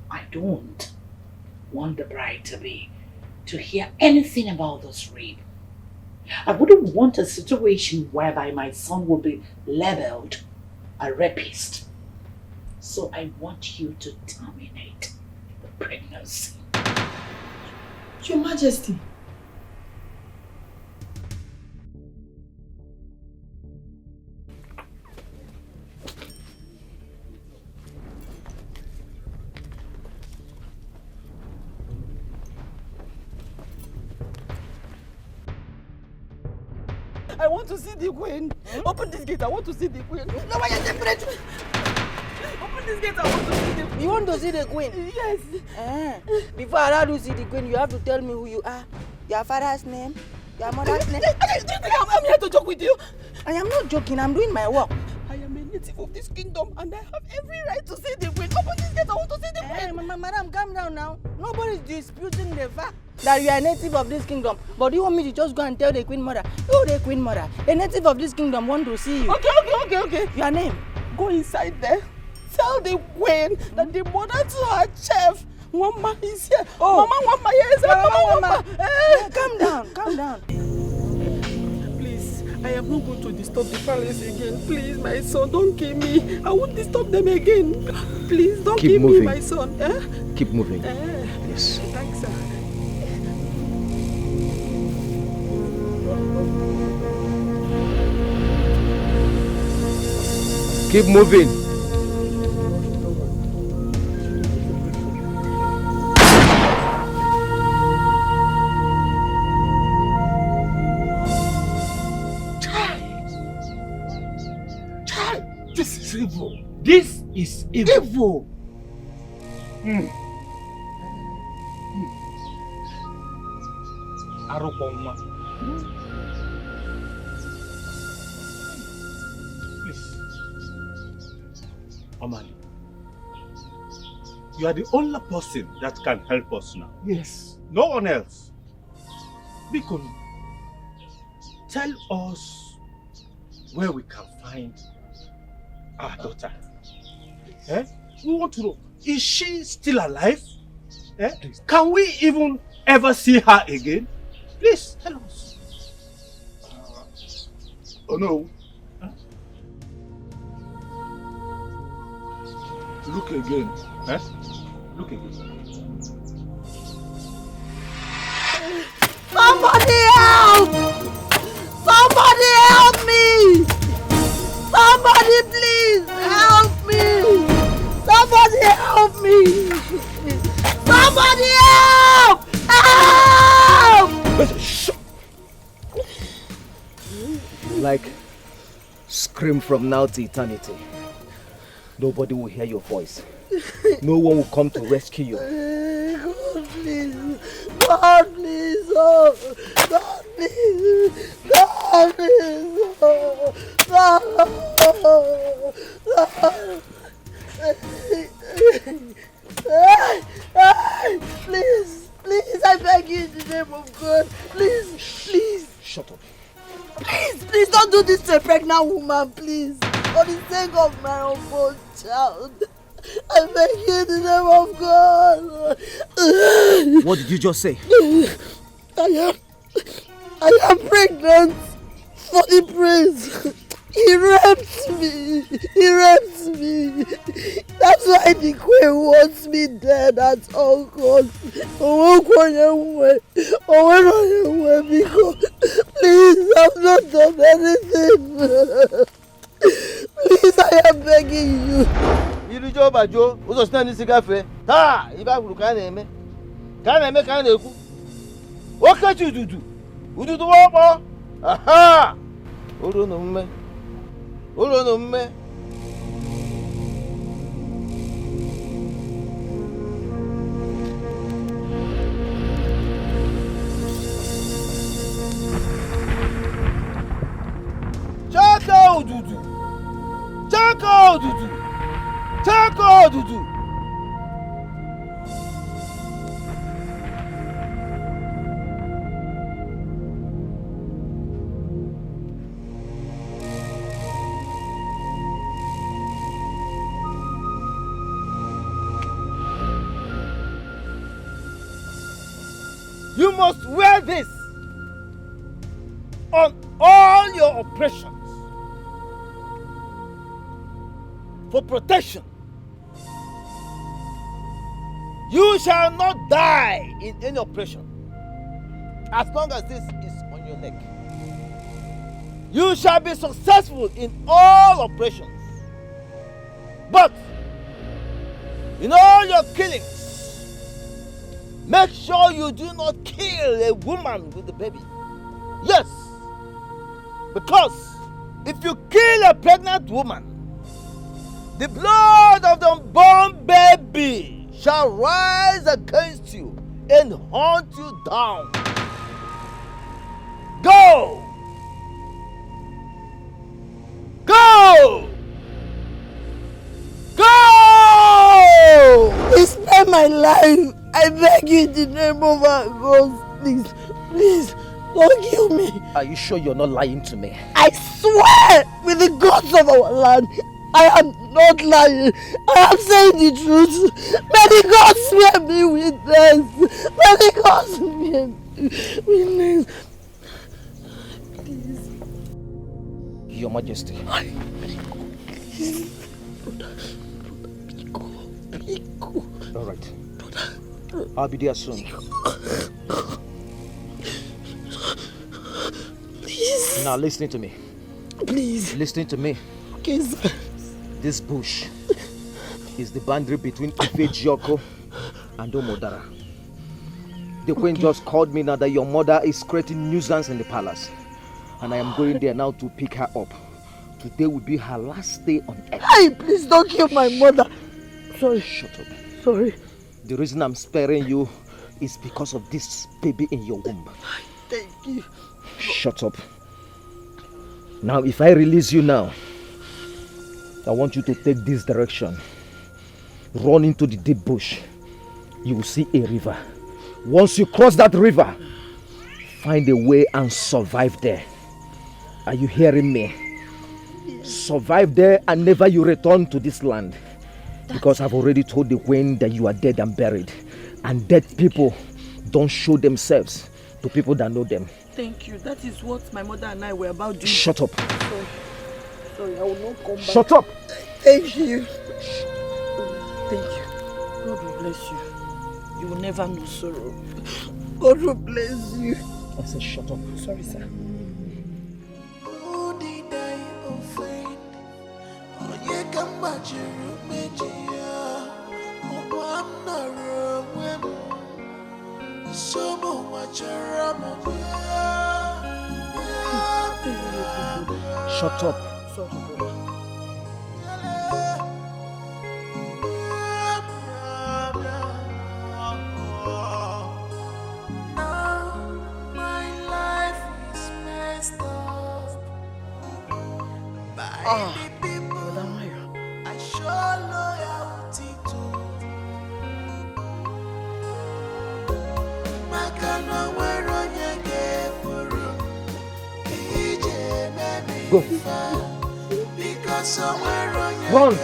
I don't want the bride to hear anything about this rape. I wouldn't want a situation whereby my son will be labeled a rapist. So I want you to terminate the pregnancy. Your Majesty. I want to see the queen. Open this gate. I want to see the queen. No, why are you desperate? Open this gate. I want to see the queen. You want to see the queen? Yes. Before I allow you to see the queen, you have to tell me who you are. Your father's name, your mother's name. I'm here to joke with you. I am not joking. I'm doing my work. I am a native of this kingdom and I have every right to see the queen. Open this gate. I want to see the queen. Madam, calm down now. Nobody is disputing the fact that you are a native of this kingdom. But you want me to just go and tell the queen mother? Oh, the queen mother. A native of this kingdom want to see you. Okay. Your name? Go inside there. Tell the queen that the mother to her chef, Wamba, is here. Oh. Mama Wamba, yes. Mama. Calm down. Please, I am not going to disturb the palace again. Please, my son, don't kill me. I won't disturb them again. Please, don't kill me, my son. Keep moving. Yes. Thanks, sir. Keep moving. Child, this is evil. This is evil. Arukoma. Omani, you are the only person that can help us now. Yes. No one else. Bikon, tell us where we can find our daughter. We want to know, is she still alive? Can we even ever see her again? Please, tell us. Oh no. Look again. Look again. Somebody help! Somebody help me! Somebody please help me! Somebody help me! Somebody help! Help! Shh! Like, scream from now to eternity. Nobody will hear your voice. No one will come to rescue you. God please! God please! Oh! God please! God please! Oh! God! Please, I beg you in the name of God. Please. Shut up. Please don't do this to a pregnant woman, please. For the sake of my unborn child. I beg you in the name of God. What did you just say? I am pregnant for the prince. He raped me. That's why the queen wants me dead at all costs. Because please, I've not done anything. Please, I am begging you. Irijo bajo, uzo sina ni sigafe. Ta, iba kuru ka na-eme. Ka na-eme ka na-ekwu. Oke chududu. Ududu wo. Aha! You must wear this on all your operations for protection. You shall not die in any operation as long as this is on your neck. You shall be successful in all operations. But in all your killings, make sure you do not kill a woman with a baby. Yes, because if you kill a pregnant woman, the blood of the unborn baby shall rise against you and hunt you down. Go! Go! Go! Please spare my life. I beg you in the name of our God. Please, please, don't kill me. Are you sure you're not lying to me? I swear with the gods of our land, I am not lying. I am saying the truth. May the gods swear me witness. May the gods swear me witness. Please. Your Majesty. All right. I'll be there soon. Please. Now listen to me. Please. Listen to me. Okay, sir. This bush is the boundary between Ifejioku and Omodara. The queen just called me now that your mother is creating nuisance in the palace. And I am going there now to pick her up. Today will be her last day on earth. Hey, please don't kill my mother. Sorry. Shut up. Sorry. The reason I'm sparing you is because of this baby in your womb. Thank you. Shut up. Now, if I release you now, I want you to take this direction. Run into the deep bush. You will see a river. Once you cross that river, find a way and survive there. Are you hearing me? Survive there and never you return to this land. Because I've already told the queen that you are dead and buried. And dead people don't show themselves to people that know them. Thank you. That is what my mother and I were about doing. Shut up. Sorry. Sorry, I will not come back. Shut up. Thank you. Thank you. God will bless you. You will never know sorrow. God will bless you. I said shut up. Sorry, sir. Who did I offend? Oh, you come back, you Shut up. Go. Run.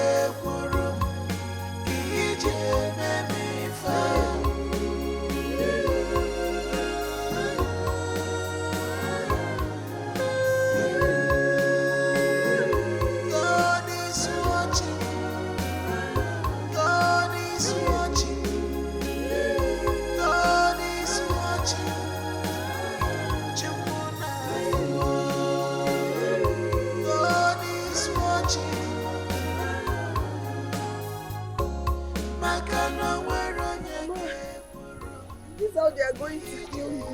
They are going to kill me.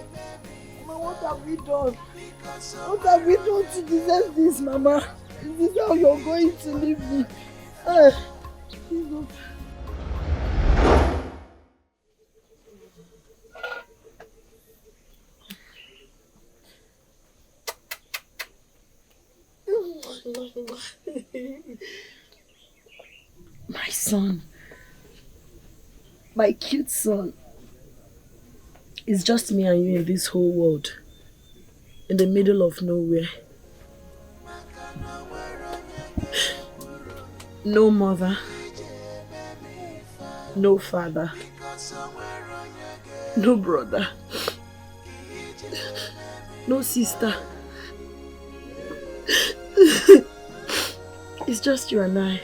Mama, what What have we done? What have we done to deserve this, Mama? Is this how you're going to leave me? Jesus. My son, my cute son. It's just me and you in this whole world, in the middle of nowhere. No mother, no father, no brother, no sister. It's just you and I.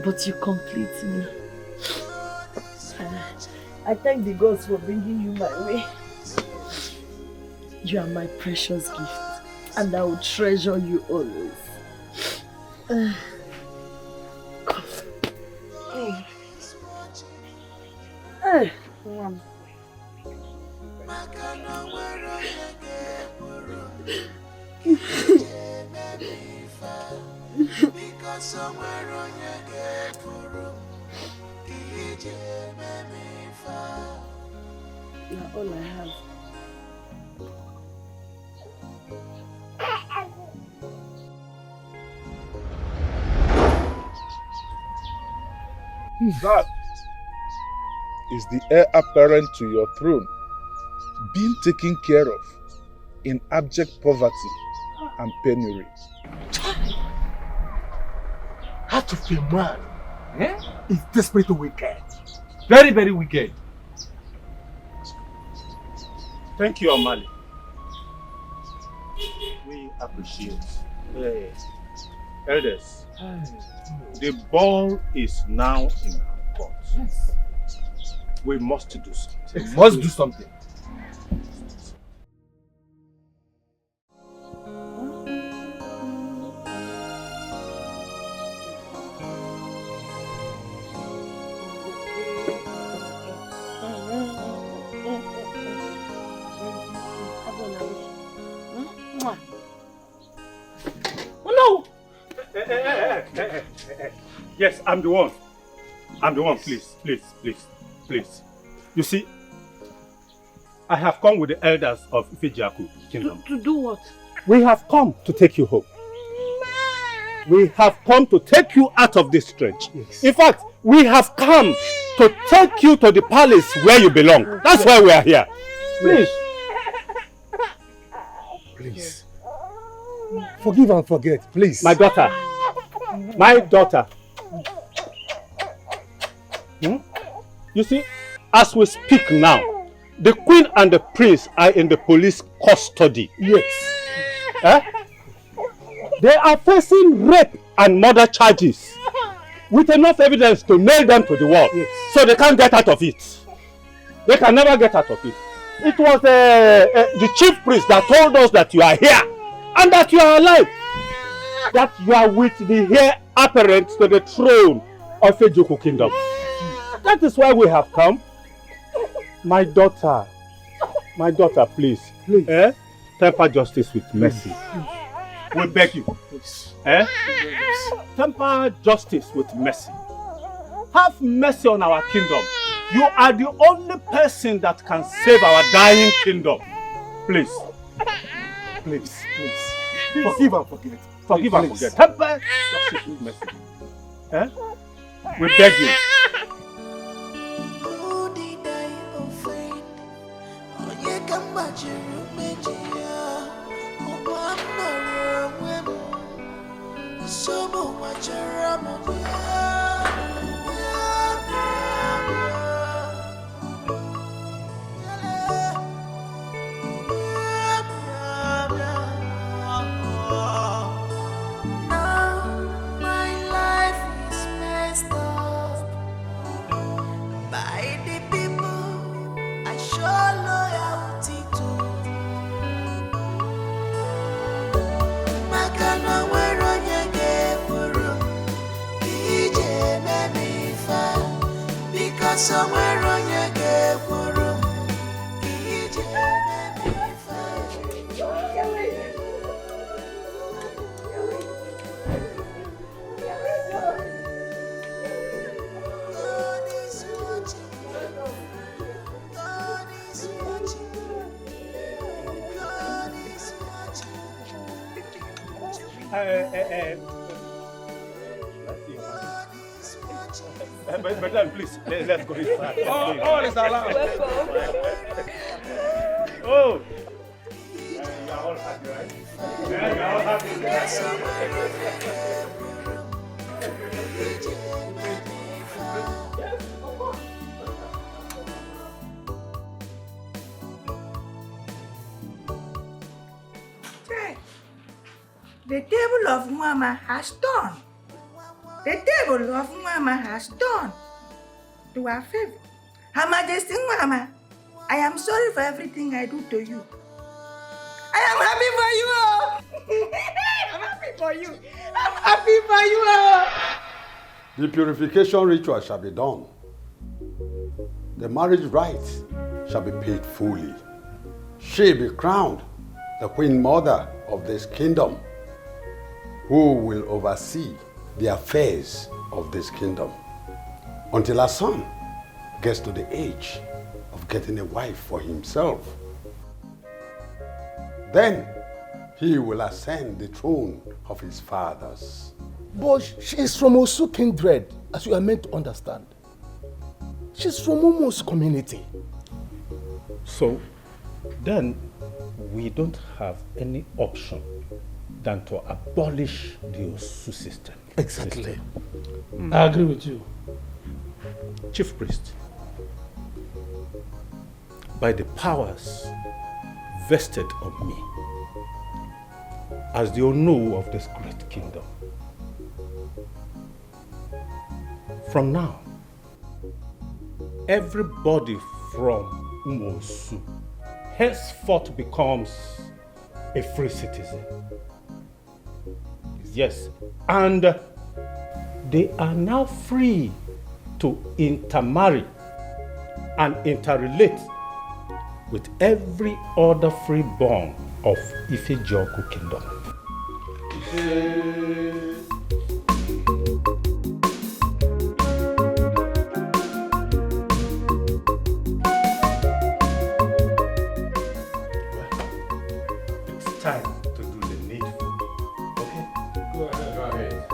But you complete me. I thank the gods for bringing you my way. You are my precious gift, and I will treasure you always. You're all I have. That is the heir apparent to your throne being taken care of in abject poverty and penury. Heart of a man is desperately wicked. Very, very wicked. Thank you, Amali. We appreciate. Elders, the ball is now in our court. Yes. We must do something. We must do something. Yes, I'm the one. I'm the one. Please, please, please, please. You see, I have come with the elders of Ifijaku Kingdom. To do what? We have come to take you home. We have come to take you out of this stretch. Yes. In fact, we have come to take you to the palace where you belong. That's why we are here. Please. Please. Forgive and forget, please. My daughter. My daughter. You see, as we speak now, the queen and the prince are in the police custody. Yes. They are facing rape and murder charges with enough evidence to nail them to the wall. Yes. So they can't get out of it. They can never get out of it. It was the chief priest that told us that you are here and that you are alive. That you are with the heir apparent to the throne of Ejuku Kingdom. That is why we have come. My daughter, please. Temper justice with mercy. We beg you. Temper justice with mercy. Have mercy on our kingdom. You are the only person that can save our dying kingdom. Please. Please, please. Forgive and forget. Forgive and forget. Temper justice with mercy. We beg you. Somewhere on your gate, Madam, please, let's go inside. All is allowed. Oh! You are all happy, right? Yeah, you are all happy. The table of Mama has done. The table of Mama has done. To our favor. Her Majesty Mama, I am sorry for everything I do to you. I am happy for you. I'm happy for you. I'm happy for you. The purification ritual shall be done. The marriage rites shall be paid fully. She be crowned the queen mother of this kingdom, who will oversee the affairs of this kingdom until her son gets to the age of getting a wife for himself. Then he will ascend the throne of his fathers. But she is from Osu kindred, as you are meant to understand. She's from Omo's community. So, then we don't have any option than to abolish the Osu system. Exactly. I agree with you. Chief Priest, by the powers vested on me as the Onu of this great kingdom, from now, everybody from Umosu henceforth becomes a free citizen. Yes, and they are now free to intermarry and interrelate with every other freeborn of Ife-Joku kingdom. It's time to do the needful. Okay? Go ahead. Go ahead.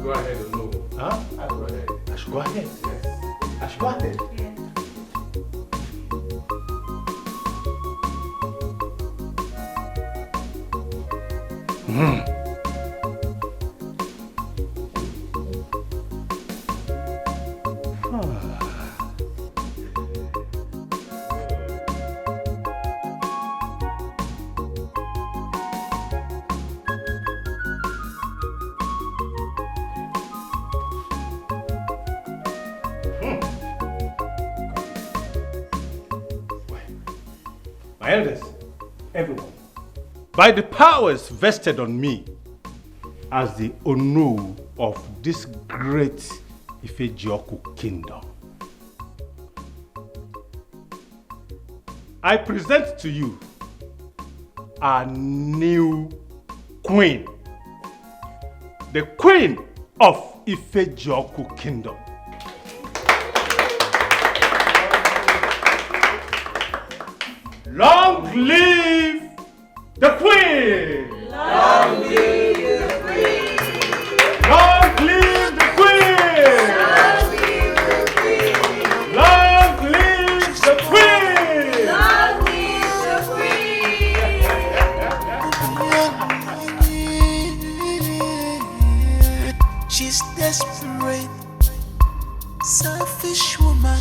Go ahead, no. Huh? Go ahead. I should go ahead. Yes. I should go ahead. Yes. My elders, everyone, by the powers vested on me as the Onu of this great Ife-Joku kingdom, I present to you our new queen, the queen of Ife-Joku kingdom. Long live the Queen! Long live the Queen! Long live the Queen! Long live the Queen! Long live the Queen! She's desperate, selfish woman.